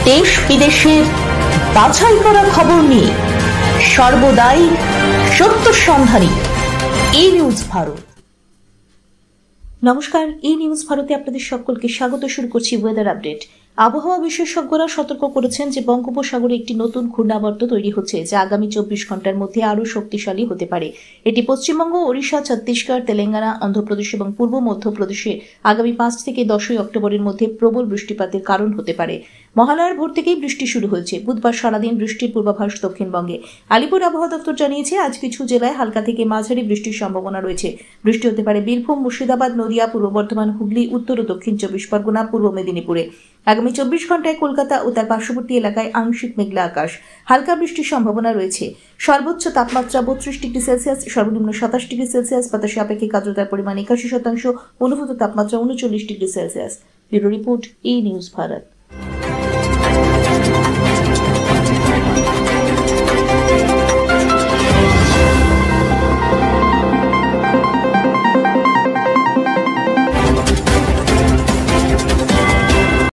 দেশ বিদেশের বাছাই করা খবর নিয়ে সর্বদাই সত্য সন্ধানী এই নিউজ ভারত। নমস্কার, এই নিউজ ভারতে আপনাদের সকলকে স্বাগত। শুরু করছি ওয়েদার আপডেট। আবহাওয়া বিশেষজ্ঞরা সতর্ক করেছেন যে বঙ্গোপসাগরে একটি নতুন ঘূর্ণাবর্ত তৈরি হচ্ছে, যা আগামী 24 ঘন্টার মধ্যে আরও শক্তিশালী হতে পারে। এটি পশ্চিমবঙ্গ, ওড়িশা, ছত্তিশগড়, তেলেঙ্গানা, অন্ধ্রপ্রদেশ এবং পূর্ব মধ্যপ্রদেশে আগামী 5 থেকে 10 অক্টোবরের মধ্যে প্রবল বৃষ্টিপাতের কারণ হতে পারে। মহালয়ার ভোর থেকেই বৃষ্টি শুরু হয়েছে। বুধবার সারাদিন বৃষ্টির পূর্বাভাস দক্ষিণবঙ্গে। আলিপুর আবহাওয়া দপ্তর জানিয়েছে, আজ কিছু জেলায় হালকা থেকে মাঝারি বৃষ্টির সম্ভাবনা রয়েছে। বৃষ্টি হতে পারে বীরভূম, মুর্শিদাবাদ, নদিয়া, পূর্ব বর্ধমান, হুগলি, উত্তর ও দক্ষিণ 24 পরগনা, পূর্ব মেদিনীপুরে। আগামী 24 ঘন্টায় কলকাতা ও তার পার্শ্ববর্তী এলাকায় আংশিক মেঘলা আকাশ, হালকা বৃষ্টির সম্ভাবনা রয়েছে। সর্বোচ্চ তাপমাত্রা 32 ডিগ্রি সেলসিয়াস, সর্বনিম্ন 27 ডিগ্রি সেলসিয়াস। বাতাসে আপেক্ষিক আর্দ্রতার পরিমাণ 81%, অনুভূত তাপমাত্রা 39 ডিগ্রি সেলসিয়াস। ব্যুরো রিপোর্ট, এই নিউজ ভারত।